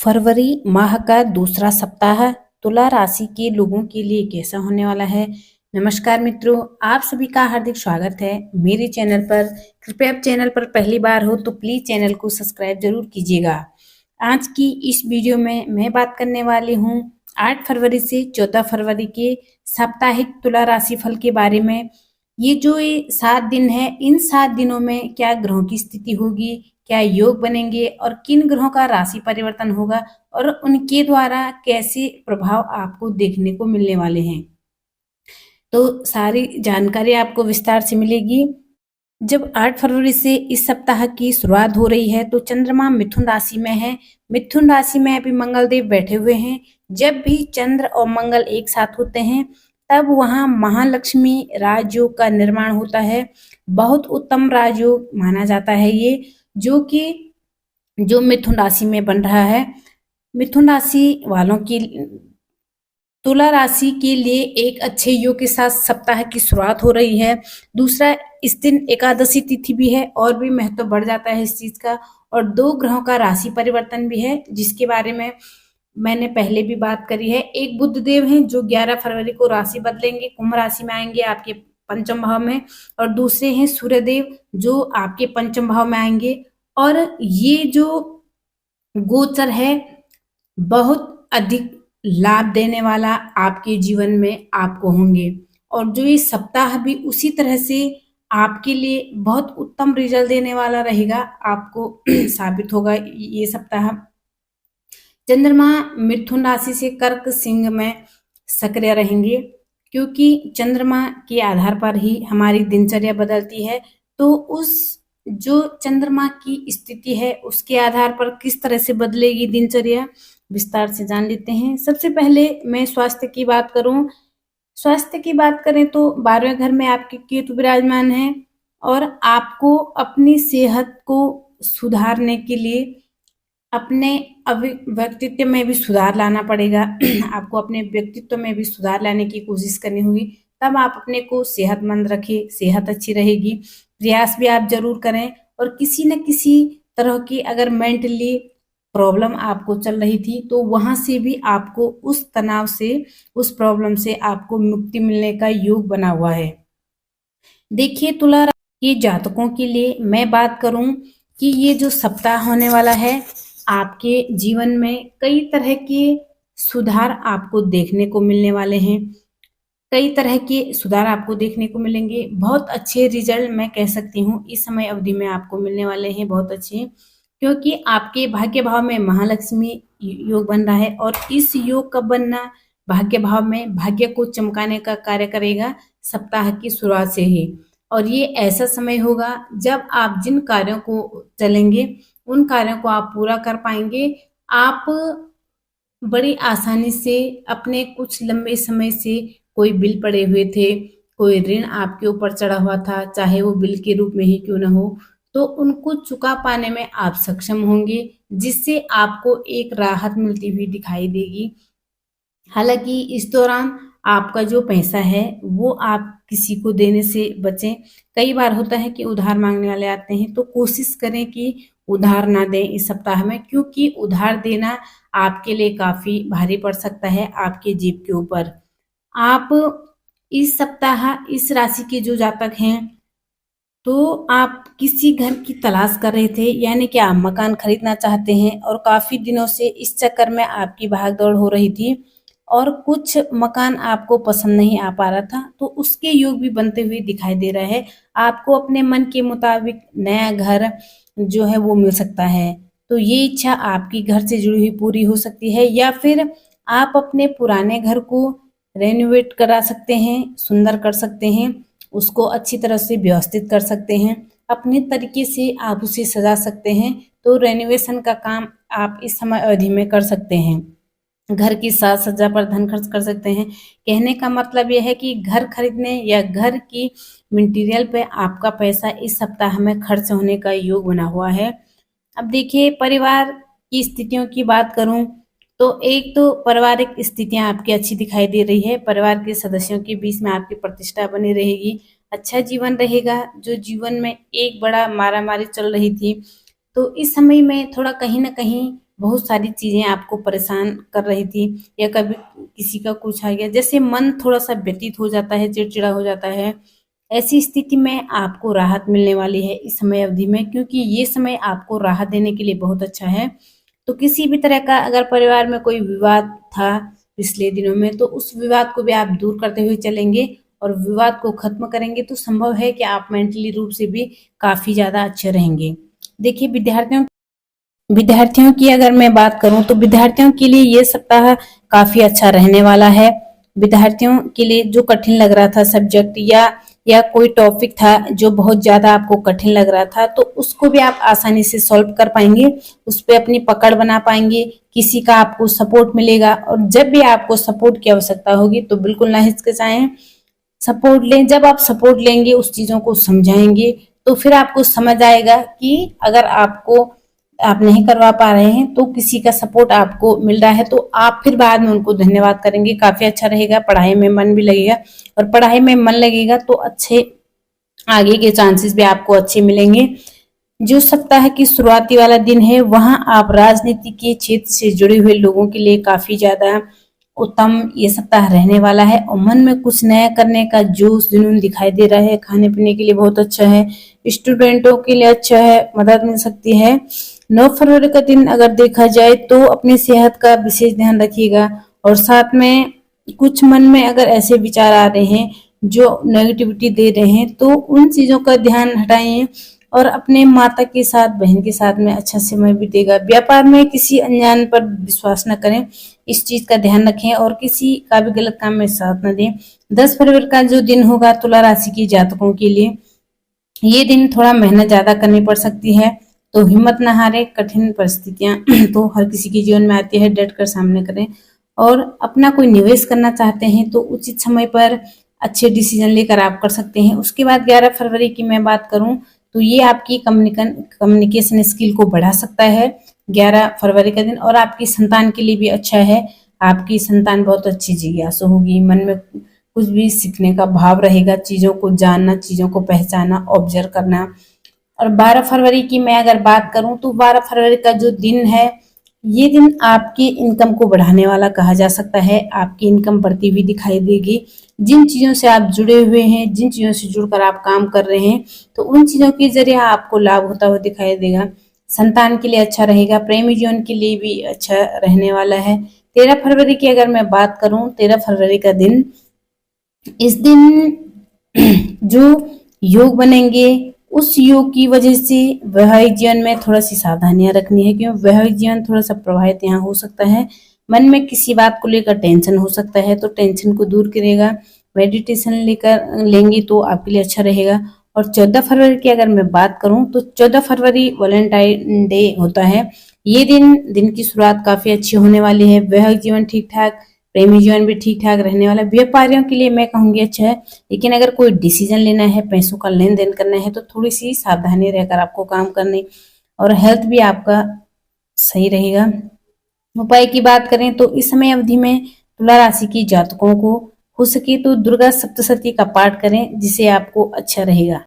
फरवरी माह का दूसरा सप्ताह तुला राशि के लोगों के लिए कैसा होने वाला है। नमस्कार मित्रों, आप सभी का हार्दिक स्वागत है मेरे चैनल पर। कृपया आप चैनल पर पहली बार हो तो प्लीज चैनल को सब्सक्राइब जरूर कीजिएगा। आज की इस वीडियो में मैं बात करने वाली हूँ 8 फरवरी से 14 फरवरी के साप्ताहिक तुला राशि फल के बारे में। ये 7 दिन है, इन 7 दिनों में क्या ग्रहों की स्थिति होगी, क्या योग बनेंगे और किन ग्रहों का राशि परिवर्तन होगा और उनके द्वारा कैसे प्रभाव आपको देखने को मिलने वाले हैं। तो सारी जानकारी आपको विस्तार से मिलेगी। जब 8 फरवरी से इस सप्ताह की शुरुआत हो रही है तो चंद्रमा मिथुन राशि में है। मिथुन राशि में अभी मंगल देव बैठे हुए हैं। जब भी चंद्र और मंगल एक साथ होते हैं तब वहां महालक्ष्मी राजयोग का निर्माण होता है। बहुत उत्तम राजयोग माना जाता है ये, जो मिथुन राशि में बन रहा है। मिथुन राशि वालों की तुला राशि के लिए एक अच्छे योग के साथ सप्ताह की शुरुआत हो रही है। दूसरा, इस दिन एकादशी तिथि भी है और भी महत्व बढ़ जाता है इस चीज का। और 2 ग्रहों का राशि परिवर्तन भी है जिसके बारे में मैंने पहले भी बात करी है। एक बुध देव हैं जो 11 फरवरी को राशि बदलेंगे, कुंभ राशि में आएंगे आपके पंचम भाव में। और दूसरे हैं सूर्य देव जो आपके पंचम भाव में आएंगे। और ये जो गोचर है बहुत अधिक लाभ देने वाला आपके जीवन में आपको होंगे। और जो ये सप्ताह भी उसी तरह से आपके लिए बहुत उत्तम रिजल्ट देने वाला रहेगा, आपको साबित होगा ये सप्ताह। चंद्रमा मिथुन राशि से कर्क सिंह में सक्रिय रहेंगे क्योंकि चंद्रमा के आधार पर ही हमारी दिनचर्या बदलती है। तो उस जो चंद्रमा की स्थिति है उसके आधार पर किस तरह से बदलेगी दिनचर्या, विस्तार से जान लेते हैं। सबसे पहले मैं स्वास्थ्य की बात करूं। स्वास्थ्य की बात करें तो 12वें घर में आपके केतु विराजमान है और आपको अपनी सेहत को सुधारने के लिए अपने व्यक्तित्व में भी सुधार लाना पड़ेगा। आपको अपने व्यक्तित्व में भी सुधार लाने की कोशिश करनी होगी, तब आप अपने को सेहतमंद रखें, सेहत अच्छी रहेगी। प्रयास भी आप जरूर करें। और किसी न किसी तरह की अगर मेंटली प्रॉब्लम आपको चल रही थी तो वहां से भी आपको उस तनाव से, उस प्रॉब्लम से आपको मुक्ति मिलने का योग बना हुआ है। देखिए, तुला राशि के जातकों के लिए मैं बात करूं कि ये जो सप्ताह होने वाला है आपके जीवन में कई तरह के सुधार आपको देखने को मिलने वाले हैं। कई तरह के सुधार आपको देखने को मिलेंगे। बहुत अच्छे रिजल्ट मैं कह सकती हूँ इस समय अवधि में आपको मिलने वाले हैं, बहुत अच्छे। क्योंकि आपके भाग्य भाव में महालक्ष्मी योग बन रहा है और इस योग का बनना भाग्य भाव में भाग्य को चमकाने का कार्य करेगा सप्ताह की शुरुआत से ही। और ये ऐसा समय होगा जब आप जिन कार्यों को चलेंगे उन कार्यों को आप पूरा कर पाएंगे। आप बड़ी आसानी से अपने कुछ लंबे समय से कोई बिल पड़े हुए थे, कोई ऋण आपके ऊपर चढ़ा हुआ था, चाहे वो बिल के रूप में ही क्यों न हो, तो उनको चुका पाने में आप सक्षम होंगे, जिससे आपको एक राहत मिलती हुई दिखाई देगी। हालांकि इस दौरान आपका जो पैसा है वो आप किसी को देने से बचें। कई बार होता है कि उधार मांगने वाले आते हैं, तो कोशिश करें कि उधार ना दें इस सप्ताह में, क्योंकि उधार देना आपके लिए काफी भारी पड़ सकता है आपके जेब के ऊपर। आप इस सप्ताह इस राशि के जो जातक हैं तो आप किसी घर की तलाश कर रहे थे, यानी कि आप मकान खरीदना चाहते हैं और काफी दिनों से इस चक्कर में आपकी भागदौड़ हो रही थी और कुछ मकान आपको पसंद नहीं आ पा रहा था, तो उसके योग भी बनते हुए दिखाई दे रहा है। आपको अपने मन के मुताबिक नया घर जो है वो मिल सकता है। तो ये इच्छा आपकी घर से जुड़ी हुई पूरी हो सकती है, या फिर आप अपने पुराने घर को रेनोवेट करा सकते हैं, सुंदर कर सकते हैं, उसको अच्छी तरह से व्यवस्थित कर सकते हैं, अपने तरीके से आप उसे सजा सकते हैं। तो रेनोवेशन का काम आप इस समय अवधि में कर सकते हैं। घर की साज सज्जा पर धन खर्च कर सकते हैं। कहने का मतलब यह है कि घर खरीदने या घर की मटेरियल पे आपका पैसा इस सप्ताह में खर्च होने का योग बना हुआ है। अब देखिए, परिवार की स्थितियों की बात करूं तो एक तो पारिवारिक स्थितियां आपकी अच्छी दिखाई दे रही है। परिवार के सदस्यों के बीच में आपकी प्रतिष्ठा बनी रहेगी, अच्छा जीवन रहेगा। जो जीवन में एक बड़ा मारामारी चल रही थी तो इस समय में थोड़ा कहीं ना कहीं बहुत सारी चीजें आपको परेशान कर रही थी, या कभी किसी का कुछ आ गया, जैसे मन थोड़ा सा व्यतीत हो जाता है, चिड़चिड़ा हो जाता है, ऐसी स्थिति में आपको राहत मिलने वाली है इस समय अवधि में, क्योंकि ये समय आपको राहत देने के लिए बहुत अच्छा है। तो किसी भी तरह का अगर परिवार में कोई विवाद था पिछले दिनों में, तो उस विवाद को भी आप दूर करते हुए चलेंगे और विवाद को खत्म करेंगे, तो संभव है कि आप मेंटली रूप से भी काफी ज्यादा अच्छे रहेंगे। देखिए, विद्यार्थियों की अगर मैं बात करूं तो विद्यार्थियों के लिए ये सप्ताह काफी अच्छा रहने वाला है। विद्यार्थियों के लिए जो कठिन लग रहा था सब्जेक्ट, या कोई टॉपिक था जो बहुत ज्यादा आपको कठिन लग रहा था, तो उसको भी आप आसानी से सॉल्व कर पाएंगे, उस पर अपनी पकड़ बना पाएंगे, किसी का आपको सपोर्ट मिलेगा। और जब भी आपको सपोर्ट की आवश्यकता होगी तो बिल्कुल ना हिचकिचाएं, सपोर्ट लें। जब आप सपोर्ट लेंगे, उस चीजों को समझाएंगे, तो फिर आपको समझ आएगा कि अगर आप नहीं करवा पा रहे हैं तो किसी का सपोर्ट आपको मिल रहा है, तो आप फिर बाद में उनको धन्यवाद करेंगे, काफी अच्छा रहेगा। पढ़ाई में मन भी लगेगा, और पढ़ाई में मन लगेगा तो अच्छे आगे के चांसेस भी आपको अच्छे मिलेंगे। जो सप्ताह की शुरुआती वाला दिन है, वहां आप राजनीति के क्षेत्र से जुड़े हुए लोगों के लिए काफी ज्यादा उत्तम ये सप्ताह रहने वाला है, और मन में कुछ नया करने का जोश जुनून दिखाई दे रहा है। खाने पीने के लिए बहुत अच्छा है, स्टूडेंटों के लिए अच्छा है, मदद मिल सकती है। 9 फरवरी का दिन अगर देखा जाए तो अपनी सेहत का विशेष ध्यान रखिएगा, और साथ में कुछ मन में अगर ऐसे विचार आ रहे हैं जो नेगेटिविटी दे रहे हैं, तो उन चीजों का ध्यान हटाइए, और अपने माता के साथ, बहन के साथ में अच्छा समय बीतेगा। व्यापार में किसी अनजान पर विश्वास न करें, इस चीज का ध्यान रखें, और किसी का भी गलत काम में साथ न दें। 10 फरवरी का जो दिन होगा तुला राशि के जातकों के लिए, ये दिन थोड़ा मेहनत ज्यादा करनी पड़ सकती है, तो हिम्मत न हारे। कठिन परिस्थितियां तो हर किसी के जीवन में आती है, डट कर सामने करें। और अपना कोई निवेश करना चाहते हैं तो उचित समय पर अच्छे डिसीजन लेकर आप कर सकते हैं। उसके बाद 11 फरवरी की मैं बात करूं तो ये आपकी कम्युनिकेशन स्किल को बढ़ा सकता है 11 फरवरी का दिन, और आपकी संतान के लिए भी अच्छा है। आपकी संतान बहुत अच्छी जिज्ञासु होगी, मन में कुछ भी सीखने का भाव रहेगा, चीजों को जानना, चीजों को पहचानना, ऑब्जर्व करना। और 12 फरवरी की मैं अगर बात करूं तो 12 फरवरी का जो दिन है, ये दिन आपकी इनकम को बढ़ाने वाला कहा जा सकता है। आपकी इनकम बढ़ती हुई दिखाई देगी। जिन चीजों से आप जुड़े हुए हैं, जिन चीजों से जुड़कर आप काम कर रहे हैं, तो उन चीजों के जरिए आपको लाभ होता हुआ दिखाई देगा। संतान के लिए अच्छा रहेगा, प्रेमी जीवन के लिए भी अच्छा रहने वाला है। 13 फरवरी की अगर मैं बात करूं, 13 फरवरी का दिन, इस दिन जो योग बनेंगे, उस योग की वजह से वैवाहिक जीवन में थोड़ा सी सावधानियां रखनी है, क्योंकि वैवाहिक जीवन थोड़ा सा प्रभावित यहाँ हो सकता है। मन में किसी बात को लेकर टेंशन हो सकता है, तो टेंशन को दूर करेगा। मेडिटेशन लेंगे तो आपके लिए अच्छा रहेगा। और 14 फरवरी की अगर मैं बात करूं तो 14 फरवरी वैलेंटाइन डे होता है। ये दिन की शुरुआत काफी अच्छी होने वाली है। वैवाहिक जीवन ठीक ठाक, प्रेमी जीवन भी ठीक ठाक रहने वाला है। व्यापारियों के लिए मैं कहूंगी अच्छा है, लेकिन अगर कोई डिसीजन लेना है, पैसों का लेन देन करना है, तो थोड़ी सी सावधानी रहकर आपको काम करनी। और हेल्थ भी आपका सही रहेगा। उपाय की बात करें तो इस समय अवधि में तुला राशि की जातकों को हो सके तो दुर्गा सप्तशती का पाठ करें, जिससे आपको अच्छा रहेगा।